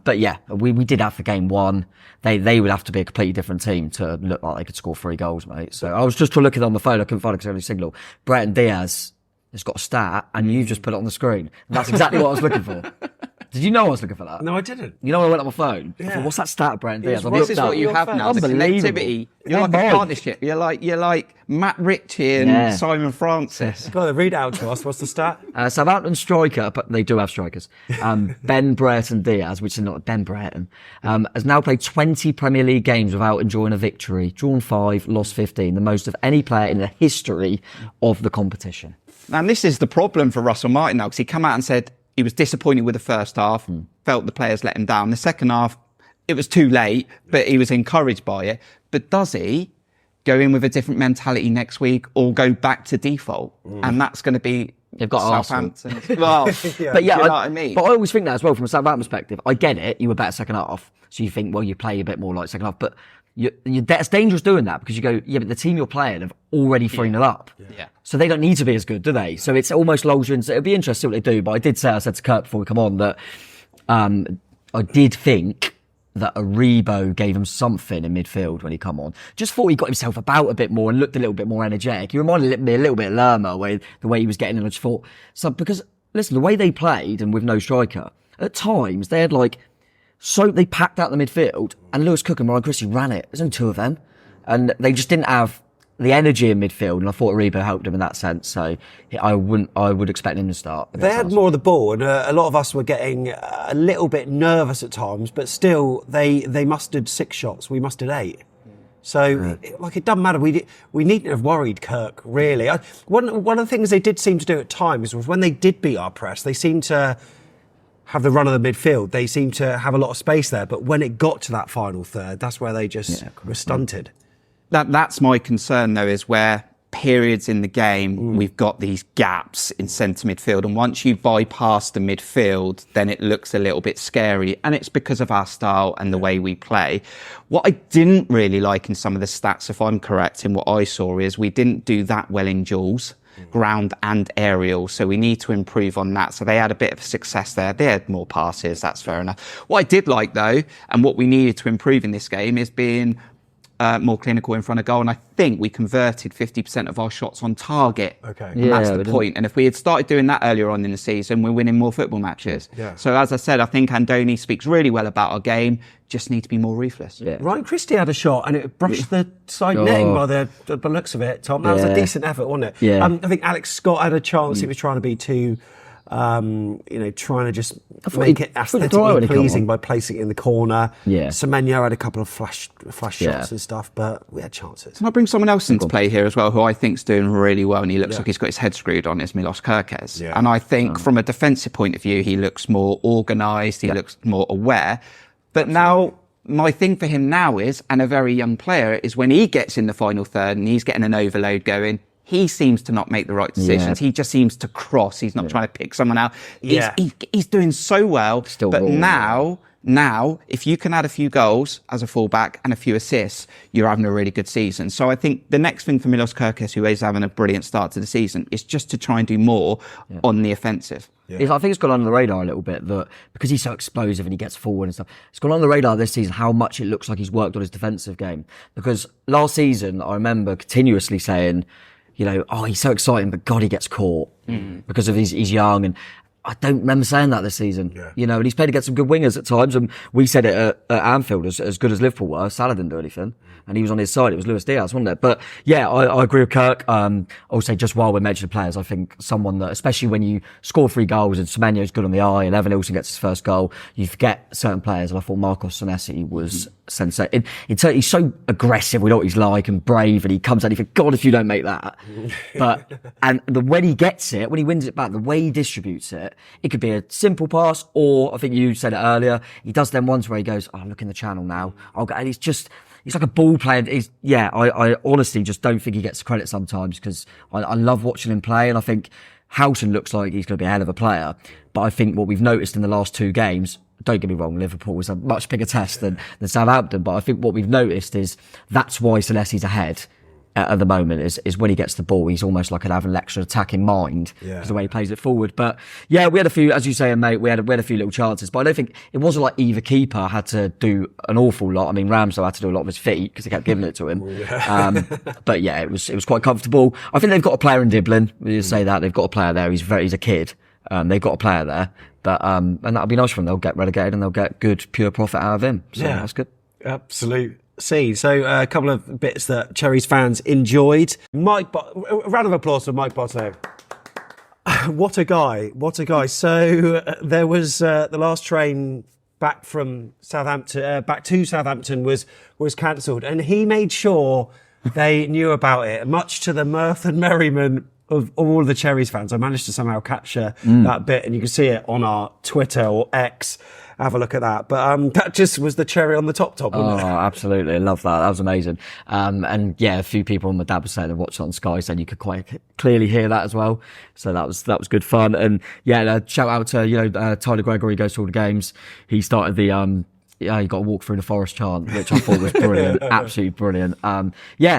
But yeah, we did have for game one. They would have to be a completely different team to look like they could score 3 goals, mate. So I was just looking on the phone. I couldn't find it because I had a signal. Brereton Diaz has got a stat, and you've just put it on the screen. And that's exactly what I was looking for. Did you know I was looking for that? No, I didn't. You know, when I went on my phone. I thought, what's that stat, Brereton Diaz? This is what you have now. The connectivity. You're like a partnership. You're like Matt Ritchie and Simon Francis. Go on, read it out to us. What's the stat? Southampton striker, but they do have strikers. Ben Brereton Diaz, which is not Ben Brereton, has now played 20 Premier League games without enjoying a victory. Drawn 5, lost 15, the most of any player in the history of the competition. And this is the problem for Russell Martin now, because he came out and said he was disappointed with the first half, felt the players let him down. The second half, it was too late, but he was encouraged by it. But does he go in with a different mentality next week, or go back to default? And that's going to be They've got Southampton. Well, but yeah, you know what I mean? But I always think that as well from a Southampton perspective. I get it. You were better second half. So you think, well, you play a bit more like second half, but that's dangerous doing that, because you go, yeah, but the team you're playing have already 3-0 up. So they don't need to be as good, do they? So it's almost lulls you into, it'll be interesting what they do. But I said to Kirk before we come on that, I did think that Aribo gave him something in midfield when he come on. Just thought he got himself about a bit more and looked a little bit more energetic. He reminded me a little bit of Lerma, the way he was getting in. I just thought, because listen, the way they played and with no striker, at times they had so they packed out the midfield, and Lewis Cook and Ryan Christie ran it. There's only 2 of them. And they just didn't have the energy in midfield, and I thought Aribo helped him in that sense. So I would expect him to start. They had more of the ball, and a lot of us were getting a little bit nervous at times, but still they mustered 6 shots. We mustered 8. So it doesn't matter. We needn't have worried Kirk, really. One of the things they did seem to do at times was when they did beat our press, they seemed to have the run of the midfield. They seemed to have a lot of space there, but when it got to that final third, that's where they just were stunted. That's my concern, though, is where periods in the game, we've got these gaps in centre midfield. And once you bypass the midfield, then it looks a little bit scary. And it's because of our style and the way we play. What I didn't really like in some of the stats, if I'm correct in what I saw, is we didn't do that well in duels, ground and aerial. So we need to improve on that. So they had a bit of success there. They had more passes. That's fair enough. What I did like, though, and what we needed to improve in this game is being more clinical in front of goal, and I think we converted 50% of our shots on target. Okay. And that's the point. And if we had started doing that earlier on in the season, we're winning more football matches. Yeah. So as I said, I think Andoni speaks really well about our game. Just need to be more ruthless. Yeah. Ryan Christie had a shot and it brushed the side netting by the looks of it, Tom. That was a decent effort, wasn't it? Yeah. I think Alex Scott had a chance. He was trying to be too, trying to just make it aesthetically pleasing by placing it in the corner. Yeah. Semenyo had a couple of flash shots and stuff, but we had chances. Can I bring someone else into play here as well, who I think's doing really well, and he looks like he's got his head screwed on, is Milos Kerkez. Yeah. And I think from a defensive point of view, he looks more organised, he looks more aware. But now, my thing for him now is, and a very young player, is when he gets in the final third and he's getting an overload going, he seems to not make the right decisions. Yeah. He just seems to cross. He's not trying to pick someone out. He's doing so well. Still but raw, now, if you can add a few goals as a fullback and a few assists, you're having a really good season. So I think the next thing for Milos Kerkez, who is having a brilliant start to the season, is just to try and do more on the offensive. I think it's gone under the radar a little bit that because he's so explosive and he gets forward and stuff, it's gone under the radar this season how much it looks like he's worked on his defensive game. Because last season, I remember continuously saying, oh, he's so exciting, but God, he gets caught because of he's young. And I don't remember saying that this season, and he's played against some good wingers at times. And we said it at Anfield, as good as Liverpool were, Salah didn't do anything. And he was on his side. It was Luis Diaz, wasn't it? But yeah, I agree with Kirk. Also, just while we're mentioning players, I think someone that, especially when you score 3 goals and Semenyo's good on the eye and Evanilson gets his first goal, you forget certain players. And I thought Marcos Senesi was sensational. He's so aggressive. We know what he's like and brave. And he comes out, you think, God, if you don't make that. But, and when he gets it, when he wins it back, the way he distributes it, it could be a simple pass, or I think you said it earlier, he does them ones where he goes, oh, look in the channel now. And he's like a ball player. I honestly just don't think he gets the credit sometimes because I love watching him play, and I think Houghton looks like he's going to be a hell of a player. But I think what we've noticed in the last 2 games, don't get me wrong, Liverpool was a much bigger test than Southampton, but I think what we've noticed is that's why Celeste's ahead at the moment is when he gets the ball, he's almost like an having an extra attack in mind because the way he plays it forward. But yeah, we had a few, as you say, mate, we had a few little chances, but I don't think it wasn't like either keeper had to do an awful lot. I mean, Ramsdale had to do a lot of his feet because they kept giving it to him. But yeah, it was quite comfortable. I think they've got a player in Diblin. We say that they've got a player there. He's a kid. They've got a player there, but and that'll be nice for them. They'll get relegated and they'll get good pure profit out of him. So that's good. Absolute. So a couple of bits that Cherries fans enjoyed. A round of applause for Mike Botto. What a guy. So there was the last train back from Southampton, back to Southampton was cancelled, and he made sure they knew about it, much to the mirth and merriment of all of the Cherries fans. I managed to somehow capture that bit, and you can see it on our Twitter or X. Have a look at that. But that just was the cherry on the top, wasn't it? Oh, absolutely. I love that. That was amazing. And yeah, a few people, my dad was saying they watched it on Sky, saying you could quite clearly hear that as well. So that was good fun. And yeah, shout out to, Tyler Gregory goes to all the games. He started the, you got to walk through the forest chant, which I thought was brilliant. Absolutely brilliant.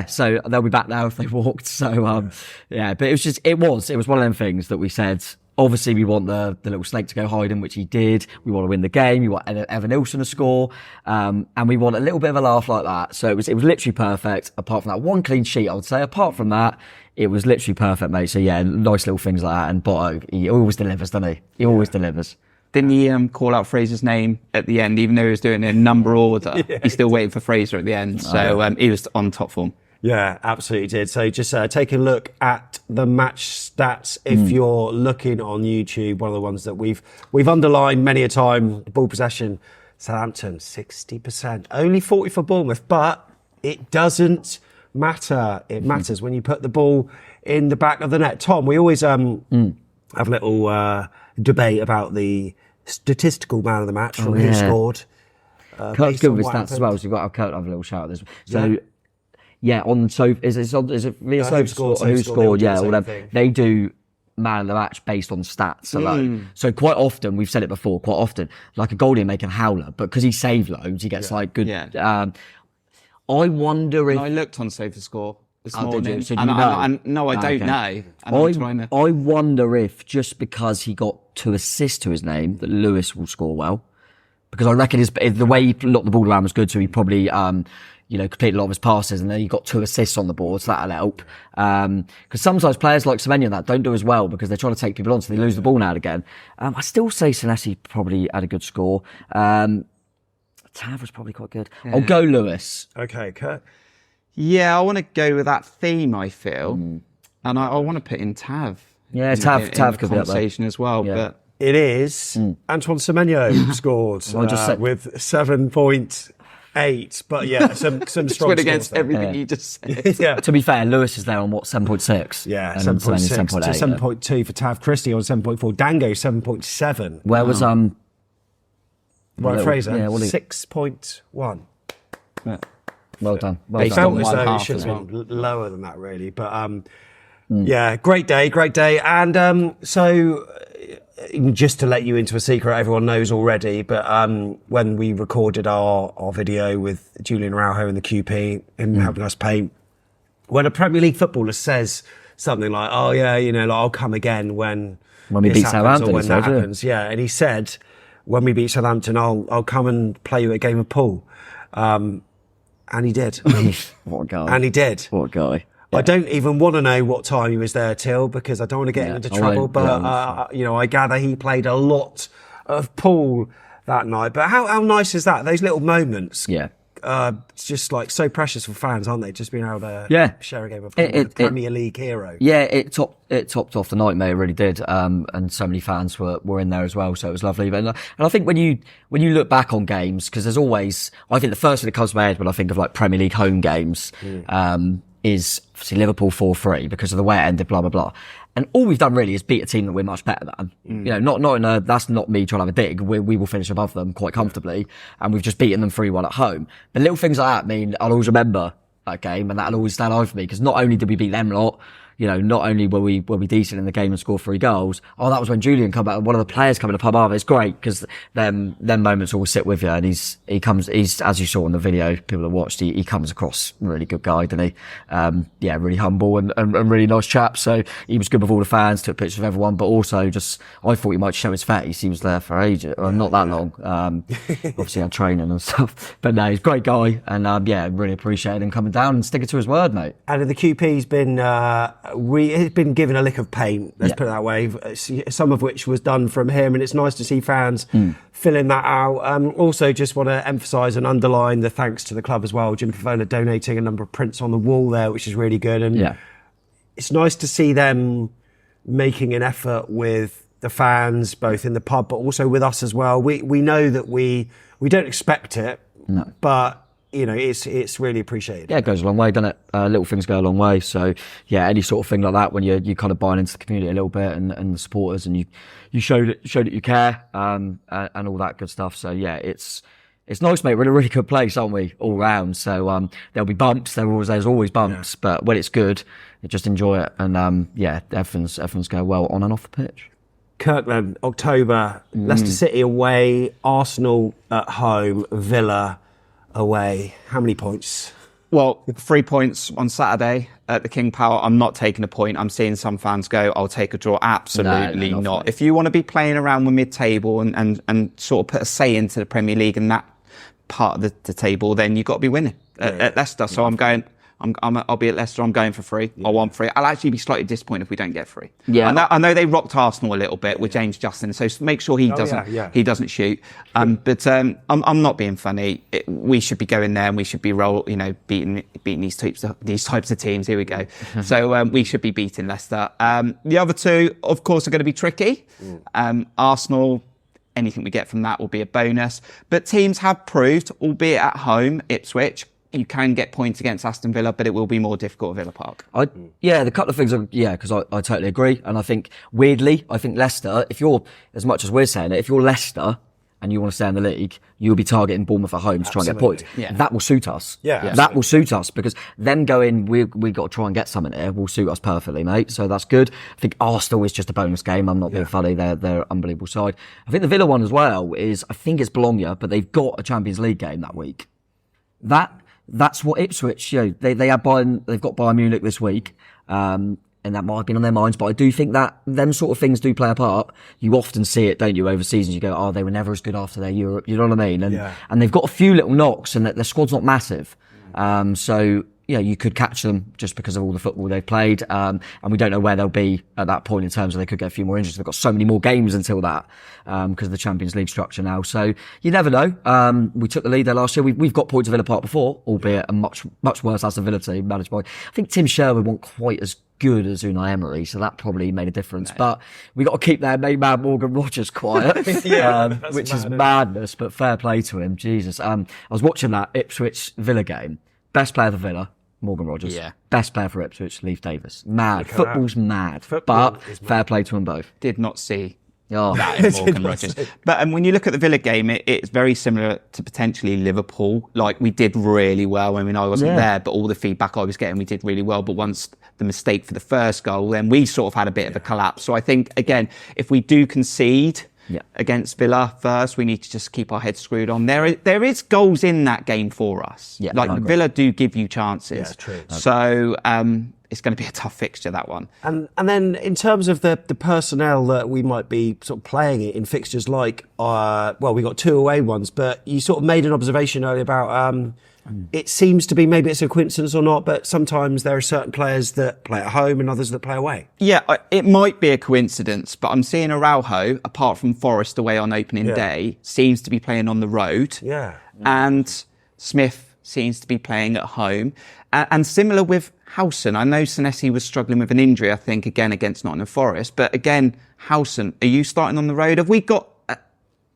So they'll be back now if they walked. So, but it was one of them things that we said, obviously, we want the little snake to go hiding, which he did. We want to win the game. We want Evanilson to score. And we want a little bit of a laugh like that. So it was literally perfect, apart from that one clean sheet, I would say. Apart from that, it was literally perfect, mate. So yeah, nice little things like that. And Botto, he always delivers, doesn't he? He always delivers. Didn't he call out Fraser's name at the end, even though he was doing it in number order? He's still waiting for Fraser at the end. So he was on top form. Yeah, absolutely did. So just take a look at the match stats if you're looking on YouTube. One of the ones that we've underlined many a time. Ball possession, Southampton 60%, only 40 for Bournemouth, but it doesn't matter. It matters when you put the ball in the back of the net. Tom, we always have a little debate about the statistical man of the match who scored. Kurt's good with stats as well, so you've got to have a little shout at this. So. Yeah, is it via who scored, yeah, same or thing. they do man of the match based on stats alone. So quite often, we've said it before, quite often, like a goalie make a howler, but because he saved loads, he gets like good. Yeah. I wonder if I looked on SofaScore this Oh, did morning. you? So do you know? No, I don't Okay. know. And I'm trying to... I wonder if just because he got 2 assists to his name, that Lewis will score well. Because I reckon the way he knocked the ball around was good, so he probably, completed a lot of his passes, and then he got 2 assists on the board, so that'll help. Because sometimes players like Semenyo and that don't do as well because they're trying to take people on, so they lose the ball now and again. I still say Senesi probably had a good score. Tav was probably quite good. Yeah. I'll go Lewis. Okay, Kirk. Yeah, I want to go with that theme, I feel. And I want to put in Tav. Yeah, in Tav the could be up there. conversation as well. Yeah. But It is Antoine Semenyo scored with 7.8. But yeah, some strong went against scores there. everything you just said. Yeah. To be fair, Lewis is there on 7.6? Yeah, and 7.6 to 7.8. 7.2 for Tav Christie on 7.4. Dango 7.7. Where was Ryan Little- Fraser yeah, what 6.1. Yeah. Well done. Well They done. Felt on as one though it half should as have been lower than that, really. But yeah, great day. And so just to let you into a secret, everyone knows already, but when we recorded our video with Julian Iraola in the QP, him helping us paint, when a Premier League footballer says something like, "Oh yeah, like, I'll come again when we this beat happens, Southampton," or when he that said, yeah. happens," yeah, and he said, "When we beat Southampton, I'll come and play you a game of pool," and he did. What a guy. And he did. What a guy. I don't even want to know what time he was there till, because I don't want to get him into I trouble. won't, But I gather he played a lot of pool that night. But how nice is that? Those little moments. Yeah. It's just like so precious for fans, aren't they? Just being able to share a game of pool with a Premier League hero. Yeah, it topped off the night, mate. It really did. And so many fans were in there as well, so it was lovely. And I think when you look back on games, because there's always, I think the first thing that comes to my head when I think of like Premier League home games, is obviously Liverpool 4-3 because of the way it ended, blah blah blah. And all we've done really is beat a team that we're much better than. Not in a, that's not me trying to have a dig. We will finish above them quite comfortably, and we've just beaten them 3-1 at home. But little things like that mean I'll always remember that game, and that'll always stand out for me, because not only did we beat them lot, not only were we decent in the game and scored 3 goals. Oh, that was when Julian come back. One of the players coming to pub after. It's great because them moments always sit with you. And he's as you saw in the video, people that watched, he comes across really good guy, doesn't he? Really humble and really nice chap. So he was good with all the fans, took pictures of everyone, but also just, I thought he might show his face. He was there for ages, not that long. Obviously had training and stuff, but no, he's a great guy. And really appreciated him coming down and sticking to his word, mate. And the QP's been it's been given a lick of paint, let's put it that way, some of which was done from him, and it's nice to see fans filling that out. Also just want to emphasise and underline the thanks to the club as well. Jim Favola donating a number of prints on the wall there, which is really good, and it's nice to see them making an effort with the fans, both in the pub but also with us as well. We know that we don't expect it, but it's really appreciated. Yeah, it goes a long way, doesn't it? Little things go a long way. So, yeah, any sort of thing like that, when you kind of buying into the community a little bit and the supporters, and you show that you care, and all that good stuff. So, yeah, it's nice, mate. We're in a really good place, aren't we, all round? So, there'll be bumps. There's always bumps, but when it's good, you just enjoy it. And, everything's going well on and off the pitch. Kirkland, October, Leicester City away, Arsenal at home, Villa away. How many points? Well, 3 points on Saturday at the King Power. I'm not taking a point. I'm seeing some fans go, I'll take a draw. Absolutely No, not. If you want to be playing around with mid-table and sort of put a say into the Premier League and that part of the table, then you've got to be winning at Leicester. So I'm going... I'll be at Leicester. I'm going for 3. I want 3. I'll actually be slightly disappointed if we don't get 3. Yeah, I know they rocked Arsenal a little bit with James Justin, so make sure he doesn't shoot. But I'm not being funny. We should be going there and we should be beating these types of teams. Here we go. So we should be beating Leicester. The other 2, of course, are going to be tricky. Arsenal. Anything we get from that will be a bonus. But teams have proved, albeit at home, Ipswich, you can get points against Aston Villa, but it will be more difficult at Villa Park. The couple of things because I totally agree. And I think, weirdly, Leicester, if you're, as much as we're saying it, if you're Leicester and you want to stay in the league, you'll be targeting Bournemouth at home to try and get points. Yeah. That will suit us. Yeah. That will suit us, because them going, we got to try and get something here, will suit us perfectly, mate. So that's good. I think Arsenal is just a bonus game. I'm not being funny. They're an unbelievable side. I think the Villa one as well is, I think it's Bologna, but they've got a Champions League game that week. That's what Ipswich, they have they've got Bayern Munich this week. And that might have been on their minds, but I do think that them sort of things do play a part. You often see it, don't you, over seasons? You go, oh, they were never as good after their Europe. You know what I mean? And they've got a few little knocks, and their squad's not massive. So, you could catch them just because of all the football they've played. And we don't know where they'll be at that point in terms of they could get a few more injuries. They've got so many more games until that, because of the Champions League structure now. So you never know. We took the lead there last year. We've got points at Villa Park before, albeit a much worse Aston Villa team managed by, I think Tim Sherwood wasn't quite as good as Unai Emery, so that probably made a difference. But we got to keep their main man Morgan Rogers quiet, which is madness. But fair play to him, Jesus. I was watching that Ipswich Villa game. Best player for Villa, Morgan Rogers. Yeah. Best player for Ipswich, Leif Davis. Mad. Football's mad. Football but is mad. fair play to them both. Did not see Oh, that in Morgan Rogers. But when you look at the Villa game, it's very similar to potentially Liverpool. Like, we did really well. I mean, I wasn't there, but all the feedback I was getting, we did really well. But once the mistake for the first goal, then we sort of had a bit of a collapse. So I think, again, if we do concede against Villa first, we need to just keep our heads screwed on. There is goals in that game for us. Yeah, like, Villa do give you chances. Yeah, true. So it's going to be a tough fixture, that one. And then in terms of the personnel that we might be sort of playing in fixtures like, we got 2 away ones, but you sort of made an observation earlier about it seems to be, maybe it's a coincidence or not, but sometimes there are certain players that play at home and others that play away. Yeah, it might be a coincidence, but I'm seeing Iraola, apart from Forest away on opening day, seems to be playing on the road. Yeah. And Smith seems to be playing at home. And similar with Howson. I know Senesi was struggling with an injury, I think, again, against Nottingham Forest. But again, Howson, are you starting on the road? Have we got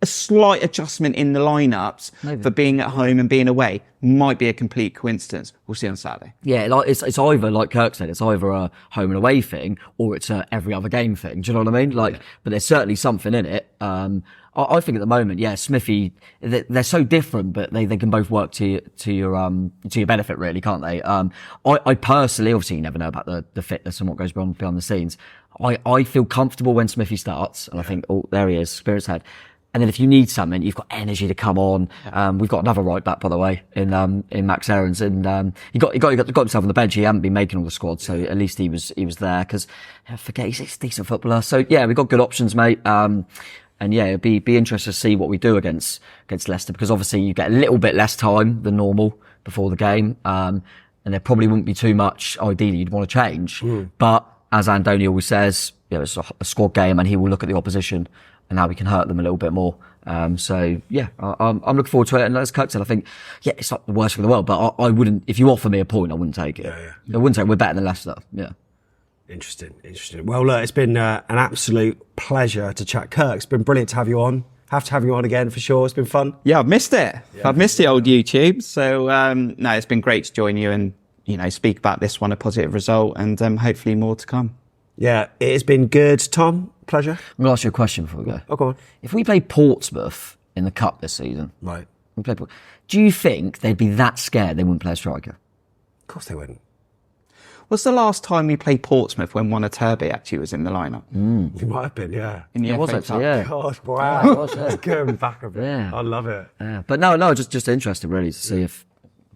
a slight adjustment in the lineups for being at home and being away? Might be a complete coincidence. We'll see on Saturday. Yeah, like it's either, like Kirk said, it's either a home and away thing or it's a every other game thing. Do you know what I mean? Like, but there's certainly something in it. I think at the moment, Smithy, they're so different, but they can both work to your benefit, really, can't they? I personally, obviously, you never know about the fitness and what goes on behind the scenes. I feel comfortable when Smithy starts, and I think, oh, there he is, Spirit's head. And then if you need something, you've got energy to come on. We've got another right back, by the way, in Max Aarons, and he got himself on the bench. He hadn't been making all the squad, so at least he was there, because I forget, he's a decent footballer. So yeah, we've got good options, mate. And yeah, it'd be interesting to see what we do against Leicester, because obviously you get a little bit less time than normal before the game. And there probably wouldn't be too much ideally you'd want to change. But as Andoni always says, it's a squad game, and he will look at the opposition and how we can hurt them a little bit more. So yeah, I'm looking forward to it. And as Kirk said, I think, it's not the worst thing in the world, but I wouldn't, if you offer me a point, I wouldn't take it. I wouldn't say we're better than Leicester. Yeah. Interesting. Well, look, it's been an absolute pleasure to chat. Kirk, it's been brilliant to have you on. Have to have you on again for sure. It's been fun. Yeah, I've missed it. I've missed the old YouTube. So no, it's been great to join you and speak about this one, a positive result, and hopefully more to come. Yeah, it has been good. Tom, pleasure. I'm going to ask you a question before we go. Oh, go on. If we play Portsmouth in the Cup this season, Right. Do you think they'd be that scared they wouldn't play a striker? Of course they wouldn't. What's the last time we played Portsmouth when Ouattara actually was in the lineup? You might have been, yeah. In the It was FA actually, Cup. yeah. God, wow. was, yeah. It's going back a bit. Yeah. I love it. Yeah. But no, just interested really to see if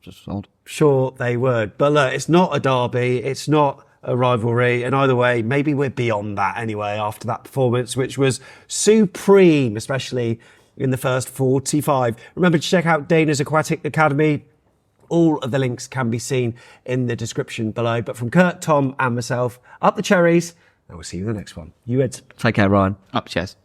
just odd. Sure, they would. But look, it's not a derby. It's not a rivalry. And either way, maybe we're beyond that anyway after that performance, which was supreme, especially in the first 45. Remember to check out Dana's Aquatic Academy. All of the links can be seen in the description below. But from Kirk, Tom and myself, up the Cherries. And we'll see you in the next one. You Eds. Take care, Ryan. Up, Chess.